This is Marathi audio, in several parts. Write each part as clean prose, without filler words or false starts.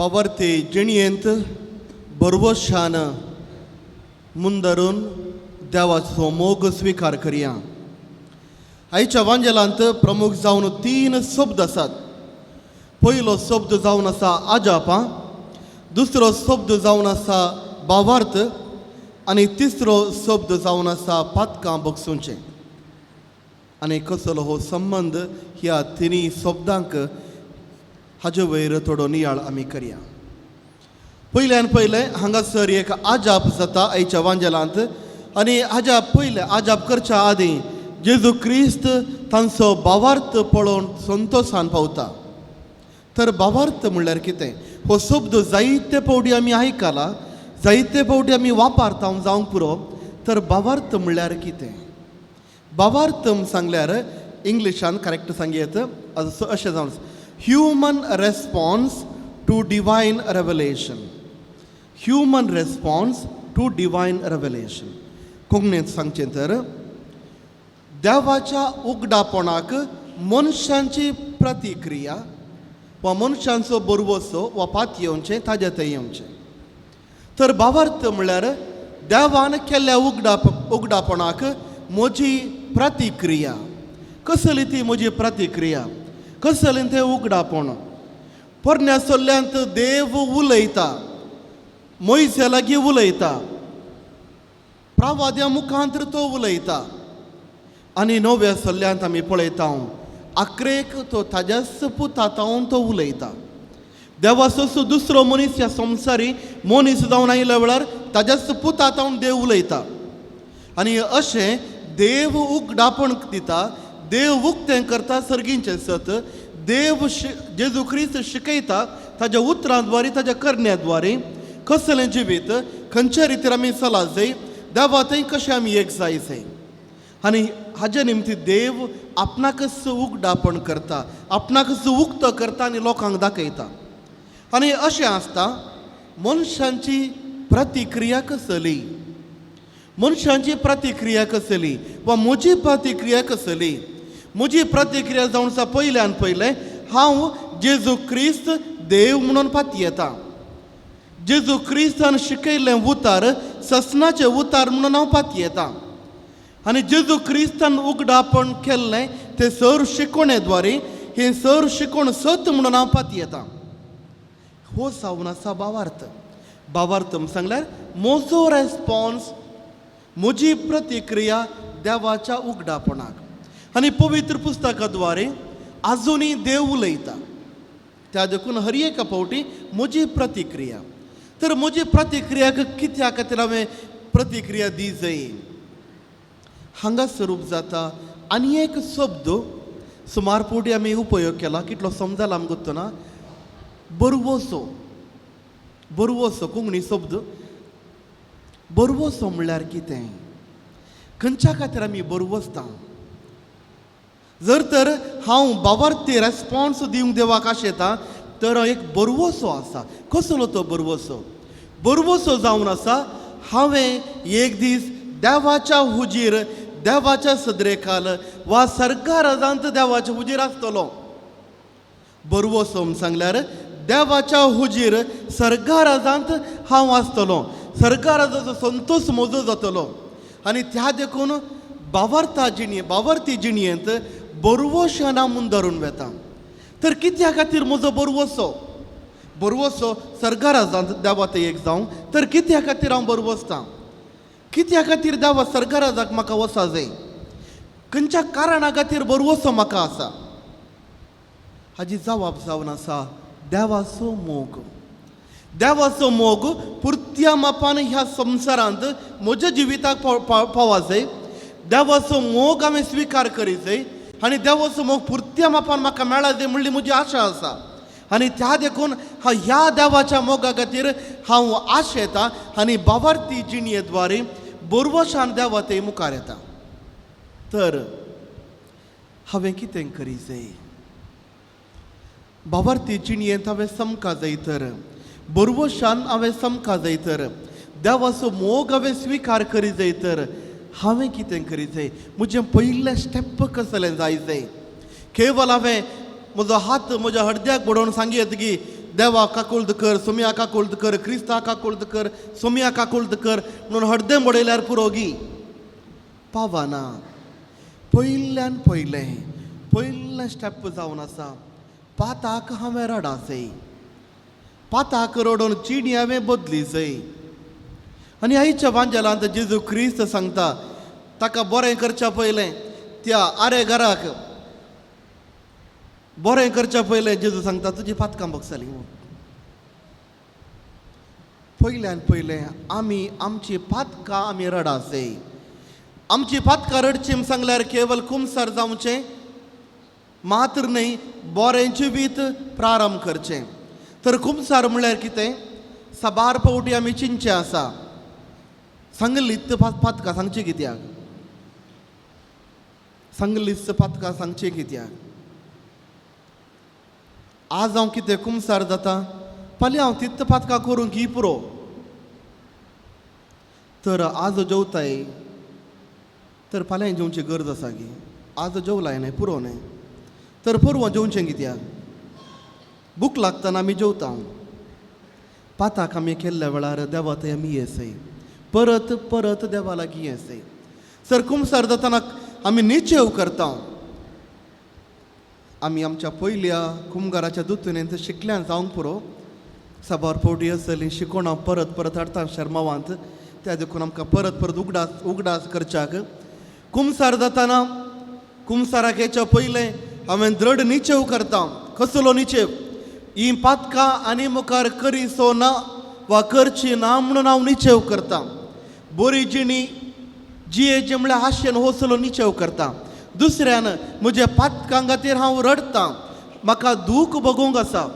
बावर्ते जिणयेंत बरवशान मुंदरून देवाचो मोग स्वीकार करया. आयच्या वांजेलांत प्रमुख जावन 3 शब्द आसात. पयलो शब्द जावन आसा आजापा, दुसरो शब्द जावन आसा भावार्थ आनी तिसरो शब्द जावन आसा पातकां बगसूंचें. आनी कसलो हो संबंध ह्या तिनी शब्दांक हाजे वयर थोडो नियाळ आमी करया. पयल्यान पयलें हांगासर एक आजाप जाता आयच्या वांजेलांत. आनी हाज्या पयलें आजाप करच्या आदीं जेजू क्रिस्त तांचो भावार्थ पळोवन संतोशान पावता. तर भावार्थ म्हणल्यार कितें? हो शब्द जायते फावटी आमी आयकला, जायते फावटी आमी वापरता जावंक पुरो. तर भावार्थ म्हणल्यार कितें? भावार्थ सांगल्यार इंग्लिशान करेक्ट सांगयत अशें जावन human response to divine revelation. Human response to divine revelation. कोंकणींत सांगचें तर देवाच्या उगडापणाक मनशांची प्रतिक्रिया वा मनशांचो बरवसो वा पात येवचें ताजे थंय येवचें. तर भावार्थ म्हणल्यार देवान केल्ल्या उगडापणाक म्हजी प्रतिक्रिया. कसली ती म्हजी प्रतिक्रिया? कसलें तें उगडापण? पोरण्या सल्ल्यांत देव उलयता, मोइसे लागीं उलयता, प्रवाद्या मुखांतर तो उलयता. आनी नव्या सल्ल्यांत आमी पळयता आक्रेक तो ताज्याच पुतातावन तो उलयता. देवाचो दुसरो मनीस ह्या संवसारी मनीस जावन आयल्या वेळार ताज्याच पुतातावन देव उलयता. आनी अशें देव उगडापण दिता, देव उक्तें करता सर्गींचें सत. देव जेजू क्रिस्त शिकयता ताज्या उतरां द्वारे, ताज्या करण्या द्वारे कसलें जिवीत, खंयच्या रितीन आमी चला जाय, देवा थंय कशें आमी एक जाय जाय. आनी हाजे निमती देव आपणाकच उगडापण करता, आपणाकच उक्त करता आनी लोकांक दाखयता. आनी अशें आसता मनशांची प्रतिक्रिया कसली, मनशांची प्रतिक्रिया कसली वा म्हजी प्रतिक्रिया कसली. म्हजी प्रतिक्रिया जावन आसा पयल्यान पयलें हांव जेजू क्रिस्त देव म्हणून पाती येता. जेजू क्रिस्तान शिकयल्लें उतार ससनाचें उतार म्हणून हांव पाती येता. आनी जेजू क्रिस्तान उगडापण केल्लें तें सर शिकोवणे द्वारे हें सर शिकोवण सत म्हणून हांव पाती येता. हो जावन आसा भावार्थ. भावार्थ सांगल्यार म्हजो रेस्पॉन्स, म्हजी प्रतिक्रिया देवाच्या उगडापणाक. आनी पवित्र पुस्तका द्वारे आजुनूय देव उलयता. त्या देखून हर एका फावटी म्हजी प्रतिक्रिया. तर म्हजी प्रतिक्रियाक कित्या खातीर हांवें प्रतिक्रिया दी जाय? हांगा स्वरूप जाता आनी एक शब्द सुमार फावटी आमी उपयोग केला, कितलो समजाला आमकां गुत्तना. बरवसो. बरवसो कोंकणी शब्द. बरवसो म्हणल्यार कितें? खंयच्या खातीर आमी बरवसता? जर तर हांव भावार्थी रेस्पॉन्स दिवंक देवाक आशेता तर एक बरवसो आसा. कसलो तो बरवसो? बरवसो जावन आसा हांवें एक दीस देवाच्या हुजीर, देवाच्या सदरेखाल वा सर्गाराजांत देवाच्या हुजीर आसतलो. बरवसो सांगल्यार देवाच्या हुजीर सर्गाराजांत हांव आसतलो. सर्गाराजाचो संतोश म्हजो जातलो. आनी त्या देखून भावार्थी जिणयेंत बरवशान हांव मुंदरून वेता. तर कित्या खातीर म्हजो बरवसो? बरवसो सर्गाराजांत देवा थंय एक जावं. तर कित्या खातीर हांव बरवसतां? कित्या खातीर देवा सर्गाराजाक म्हाका वसा जाय? खंयच्या कारणा खातीर बरवसो म्हाका आसा? हाजी जबाब जावन आसा देवाचो मोग. देवाचो मोग पुर्त्या मापान ह्या संवसारांत म्हज्या जिविताक पावा जाय. देवाचो मोग हांवें स्विकार करी जाय आनी देवाचो मोग पुर्त्या मापान म्हाका मेळा जाय म्हणली म्हजी आशा आसा. आनी त्या देखून ह्या देवाच्या मोगा खातीर हांव आशेता आनी भावार्थी जिणये द्वारे बरवशान देवा थंय मुखार येता. तर हांवें कितें करी जाय? भावार्थी जिणयेंत हांवें समका जाय तर, बरवशान हांवें समका जाय तर, देवाचो मोग हांवें स्विकार करी जाय तर हांवें कितें करी जाय? म्हजें पयलें स्टेप कसलें जाय जाय? केवळ हांवें म्हजो हात म्हज्या हृदयाक बडोवन सांगयत की देवाक काकुळद कर, सोम्या काकुळद कर, क्रिस्ताक काकुळद कर, सोम्या काकुळद कर म्हणून हड्डें मोडयल्यार पुरोगी पावना. पयल्यान पयलें स्टेप जावन आसा पाताक हांवें रडासय. पाताक रडोवन चिडी हांवें बदली जाय. आनी आयच्या वांजेलांत जेजू क्रिस्त सांगता ताका बरें करच्या पयलें त्या आरे घराक बरें करच्या पयलें जेजू सांगता तुजी पातकां बगसली. पयल्यान पयलें आमी आमची पातकां आमी रडासय. आमची पातकां रडची सांगल्यार केवल कुमसार जावचें मात्र न्हय, बरें जिवीत प्रारंभ करचें. तर कुमसार म्हळ्यार कितें? साबार फावटी आमी चिंतचे आसा सांगलीत पातकां सांगची कित्याक? सांगलीत पातकां सांगची कित्याक? आज हांव कितें कुमसार जाता फाल्यां हांव तित्त पातकां करूंक ही पुरो. तर आज जेवताय तर फाल्यां जेवची गरज आसा गी. आज जेवलाय न्हय पुरो न्हय तर परवां जेवचें कित्याक? भूक लागतना आमी जेवता. पाताक आमी केल्ल्या वेळार देवा थंय आमी येसय, परत परत देवा लागीं येसय. सर कुमसार जातना आमी निचेव करता. आमी आमच्या पयल्या कुमगाराच्या दुतुनेंत शिकल्यान जावंक पुरो साबार फावटी आसली शिकोण हांव परत परत हाडटा शर्मावांत. त्या देखून आमकां परत परत उगडास करच्याक कुमसार जातना कुमसाराक येच्या पयलें हांवें दृढ निचेव करता. कसलो निचेव? ही पातकां आनी मुखार करीसो ना वा करची ना म्हणून हांव निचेव करता. बरी जिणी जियेचें म्हळ्यार हास्यन होसलो निचेव करता. दुसऱ्यान म्हज्या पातकां खातीर हांव रडतां. म्हाका दूख बगूंक आसा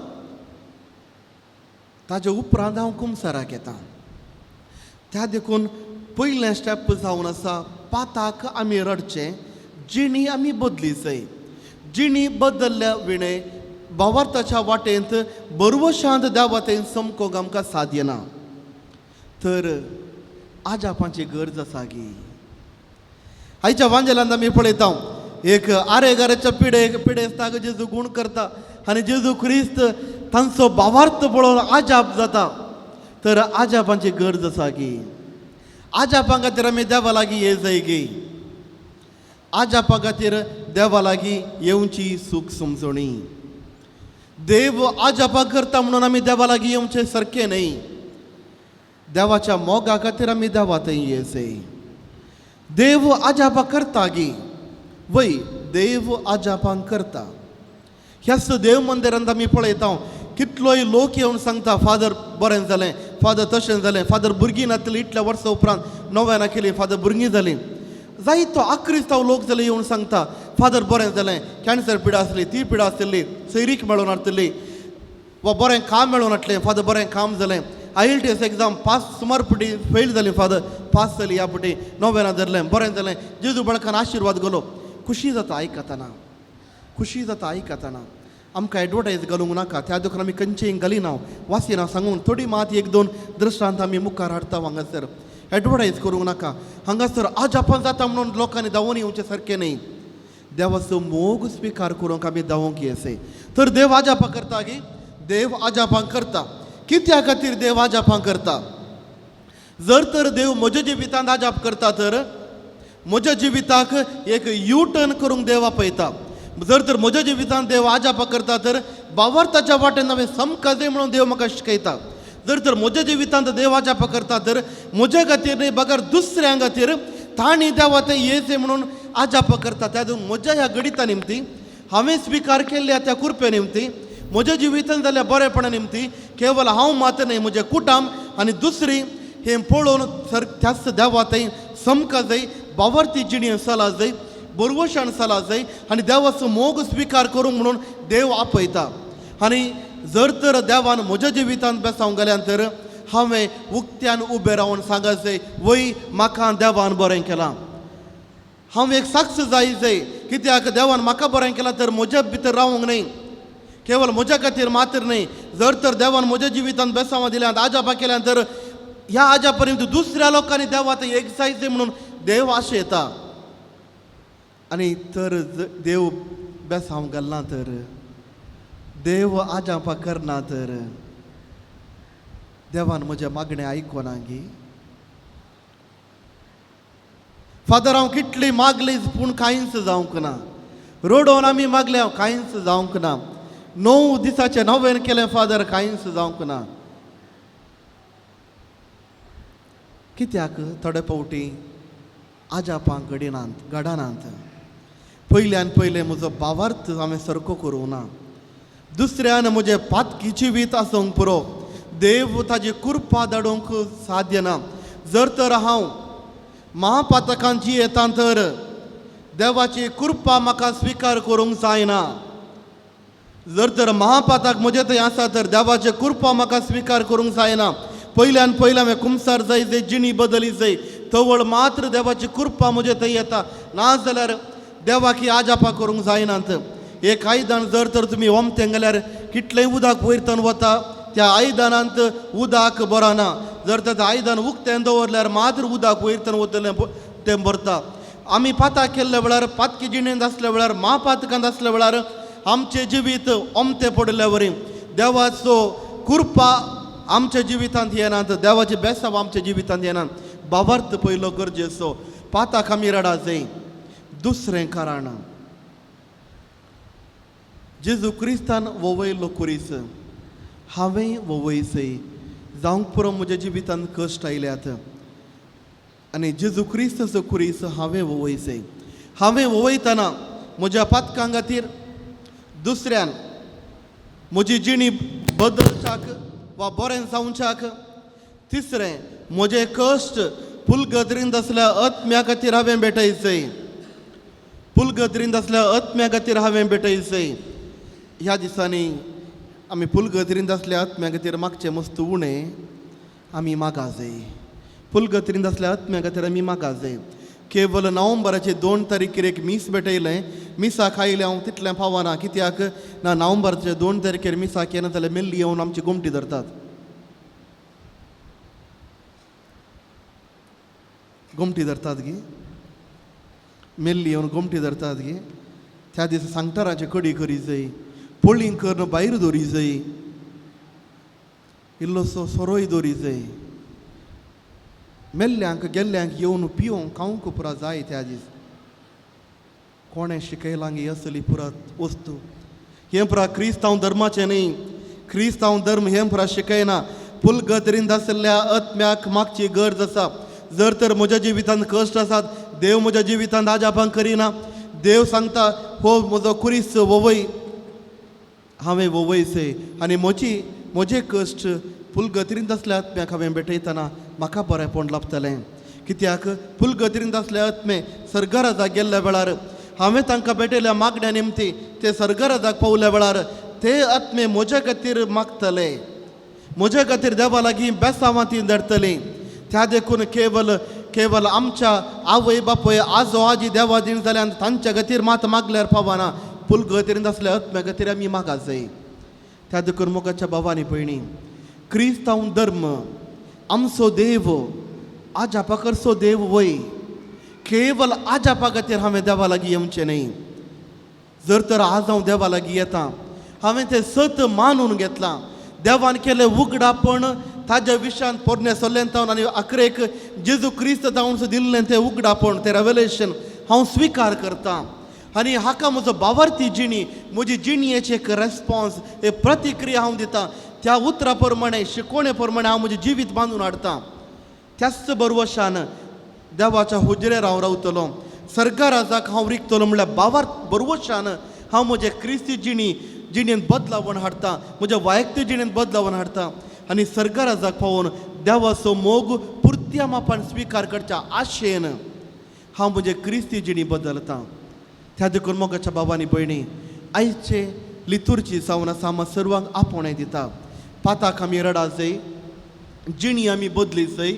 ताजे उपरांत हांव कुमसाराक येता. त्या देखून पयलें स्टेप जावन आसा पाताक आमी रडचें, जिणी आमी बदली जाय. जिणी बदलल्या विणे भावार्थाच्या वाटेंत बरवशांत देवा थंय समकोंक आमकां साध्य ना. तर आजापाची गरज आसा गी. आयच्या वांजेलांत आमी पळयता एक आरेगाराच्या पिडेस्ताक जेजू गूण करता आनी जेजू क्रिस्त तांचो भावार्थ पळोवन आजाप जाता. तर आजापाची गरज आसा गी. आजापा खातीर आमी देवा लागीं ये जाय गी. आजापा खातीर देवा लागीं येवची सूख समजणी. देव आजापा करता म्हणून आमी देवा लागीं येवचें सारकें न्हय. देवाच्या मोगा खातीर आमी देवा थंय येसय. देव आजापा करता गी. वय देव आजापांक करता. ह्याच देव मंदिरांत आमी पळयता कितलोय लोक येवन सांगता फादर बरें जालें, फादर तशें जालें, फादर भुरगीं नासलीं इतल्या वर्सां उपरांत नव्यान केलीं फादर भुरगीं जालीं. जायतो आक्रिस्तांव लोक जाले येवन सांगता फादर बरें जालें, कॅन्सर पिडा आसली ती पिडा आसतली सैरीक मेळून हाडटली वा बरें काम मेळून हाडलें फादर बरें काम जालें. IELTS एग्जाम पास सुमार पुटी फेल जाली फादर पास जाली ह्या पुटी नव्यान धरलें बरें जालें. जेजू बळकान आशिर्वाद घालो. खुशी जाता आयकतना, खुशी जाता आयकतना. आमकां एडवर्टायज घालूंक नाका त्या देखून आमी खंयचेय घालिना वासिना सांगून थोडी मात एक दोन दृश्टांत आमी मुखार हाडटा. हांगासर एडवर्टायज करूंक नाका. हांगासर आजापां जाता म्हणून लोकांनी धांवून येवचें सारकें न्हय. देवाचो मोग स्विकार करूंक आमी धांवूंक येसय. तर देव आजापां करता गी. देव आजापां करता. कित्या खातीर देव आजापां करता? जर तर देव म्हज्या जिवितांत आजाप करता तर म्हज्या जिविताक एक यू टर्न करूंक देव आपयता. जर तर म्हज्या जिवितांत देव आजापां करता तर भावार्थाच्या वाटेन हांवें समकां जाय म्हणून देव म्हाका शिकयता. जर तर म्हज्या जिवितांत देव आजापां करता तर म्हज्या खातीर न्हय बगर दुसऱ्यां खातीर ताणी देवा थंय येसय म्हणून आजापां करता. त्या म्हज्या ह्या गणिता निमती हांवें स्विकार केल्ल्या त्या कुरपे निमती म्हज्या जिवितांत जाल्ल्या बरेपणा निमती केवळ हांव मात न्हय म्हजें कुटुंब आनी दुसरी हें पळोवन सर त्याच देवा थंय समकां जाय भावार्थी जिणी चला जाय बरवशाण चला जाय आनी देवाचो मोग स्विकार करूंक म्हणून देव आपयता. आनी जर तर देवान म्हज्या जिवितांत बेसावंक गेल्यान तर हांवें उक्त्यान उबें रावन सांगत जाय वय म्हाका देवान बरें केलां. हांव एक साक्ष जाय कित्याक देवान म्हाका बरें केलां तर म्हज्या भितर रावूंक न्हय केवळ म्हज्या खातीर मात्र न्हय. जर तर देवान म्हज्या जिवितांत बेसांवां दिल्यात आजापां केल्यान तर ह्या आजा पर्यंत दुसऱ्या लोकांनी देवा थंय एक जायचे म्हणून देव आशेता. आनी तर देव बेसांव घालना तर देव आजापा करना तर देवान म्हजे मागणे आयकोना गी. फादर हांव कितली मागली पूण कांयच जावंक ना. रोडोवन आमी मागले हांव कांयच जावंक ना. 9 दिसाचे 9 केलें फादर कांयच जावंक ना. कित्याक थोडे फावटी आजापांक घडनात. पयल्यान पयलें म्हजो भावार्थ हांवें सारको करूं ना. दुसऱ्यान म्हजें पातकी जिवीत आसूंक पुरो. देव ताजी कृपा धाडूंक साध्य ना. जर तर हांव महापातकांत जियेता तर देवाची कृपा म्हाका स्विकार करूंक जायना. जर तर महापातक म्हजे थंय आसा तर देवाची कृपा म्हाका स्विकार करूंक जायना. पयल्यान पयलें हांवें कुमसार जाय जिणी बदली जाय तवळ मात्र देवाची कृपा म्हजे थंय येता. नाजाल्यार देवाकी आजापा करूंक जायनात. एक आयदान जर तर तुमी ओमतें गेल्यार कितलेंय उदक वयरतन वता त्या आयदानांत उदक बरना. जर तर आयदान उक्तें दवरल्यार मात्र उदक वयरतन वतलें तें भरता. आमी पाताक केल्ल्या वेळार पातकी जिणेंत आसल्या वेळार महापातकांत आसल्या वेळार आमचें जिवीत ओमतें पडल्या वरी देवाचो कृपा आमच्या जिवितांत येनात. देवाचे बेसांव आमच्या जिवितांत येनात. भावार्थ पयलो गरजेचो. पाताक आमी रडा जाय. दुसरें कारण जेजू क्रिस्तान वोवयलो कुरीस हांवें वोवयसय जावंक पुरो म्हज्या जिवितांत कश्ट आयल्यात आनी जेजू क्रिस्ताचो कुरीस हांवें वोवयसय. हांवें वोवयतना म्हज्या पातकां खातीर दुसऱ्यान म्हजी जिणी बदलच्याक वा बरें जावच्याक. तिसरें म्हजे कश्ट पुलगत्रींत आसल्या आत्म्या खातीर हांवें भेटयचय. पुलगत्रींत आसल्या आत्म्या खातीर हांवें भेटयचय. ह्या दिसांनी आमी पुलगत्रींत आसल्या आत्म्या खातीर मागचें मस्त उणें आमी मागा जाय. पुलगत्रींत आसल्या आत्म्या खातीर आमी मागा जाय. केवल नोव्हेंबराचे 2 तारखेर एक मीस भेटयलें. मिसाक आयलें हांव तितलें पावना. कित्याक ना नोव्हेंबराचे 2 तारखेर मिसाक येना जाल्यार मेल्ली येवन आमची घुमटी धरतात. घुमटी धरतात गे. मेल्ली येवन घुमटी धरतात गे. त्या दिसा सांगटाराची कडी करी जाय. पोळींग करून भायर दवरी जाय. इल्लोसो सोरोय दवरी जाय. मेल्ल्यांक गेल्ल्यांक येवन पिवंक खावंक पुरा जाय. त्या दीस कोणें शिकयलांक ही असली पुरा वस्तू. हें पुरा क्रिस्तांव धर्माचें न्ही. क्रिस्तांव धर्म हें पुरा शिकयना. पुलगत्रींत आसल्या आत्म्याक मागची गरज आसा. जर तर म्हज्या जिवितांत कश्ट आसात देव म्हज्या जिवितांत आजापांक करिना. देव सांगता हो म्हजो कुरीस वोवय. हांवें वोवयसय आनी म्हजे कश्ट पुलगत्रींत आसल्या आत्म्याक हांवें भेटयतना म्हाका बरेंपण लाभतलें. कित्याक पुलगत्रींत आसले आत्मे सर्गराजाक गेल्ल्या वेळार हांवें तांकां भेटयल्या मागण्या निमती ते सर्गराजाक पावल्या वेळार ते आत्मे म्हजे खातीर मागतले. म्हजे खातीर देवा लागीं बेसांवां ती धरतलीं. त्या देखून केवल आमच्या आवय बापूय आजो आजी देवा दिन जाल्यार तांच्या खातीर मात मागल्यार पावना. पुलगत्रींत आसल्या आत्म्या खातीर आमी मागा जाय. त्या देखून मोगाच्या भावांनी भयणी क्रिस्तांव धर्म आमचो देव आजापा करचो देव वय. केवल आजापा खातीर हांवें देवा लागीं येवचें न्ही. जर तर आज हांव देवा लागीं येता हांवें तें सत मानून घेतलां. देवान केलें उगडापण ताज्या विशयान पोरण्या सोल्यांतावन आनी आखरेक जेजू क्रिस्त जावन दिल्लें तें उगडापण तें रेवलेशन हांव स्विकार करतां. आनी हाका म्हजो भावार्थी जिणी म्हजी जिणयेची एक रेस्पॉन्स एक प्रतिक्रिया हांव दितां. त्या उतरा प्रमाणे शिकवणे प्रमाणे हांव म्हजें जिवीत बांदून हाडटां. त्याच बरवशान देवाच्या हुजरेर हांव रावतलों. सर्गराजाक हांव रिगतलों म्हणल्यार भावार्थ बरवशान हांव म्हजे क्रिस्ती जिणेंत बदलावण हाडटां. म्हज्या वैयक्तीक जिणेंत बदलावण हाडटां. आनी सर्गराजाक पावोवन देवाचो मोग पुर्त्या मापान स्विकार करच्या आशेन हांव म्हजे क्रिस्ती जिणी बदलतां. त्या देखून मोगाच्या बाबांनी भयणी आयचे लितुर्ची जावन आसा आमी सर्वांक आपोवणें दिता. पाताक आमी रडा जाय. जिणी आमी बदली जाय.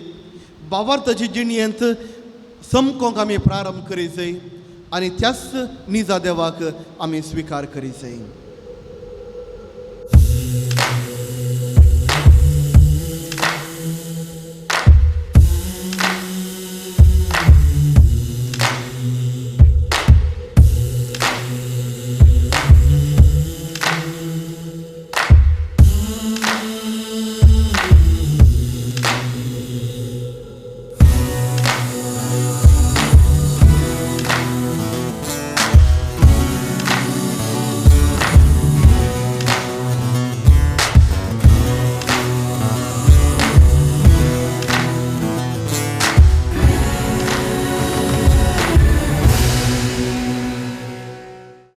भावार्थाची जिणयेंत समकोंक आमी प्रारंभ करी जाय आनी त्याच निजा देवाक आमी स्विकार करी जाय.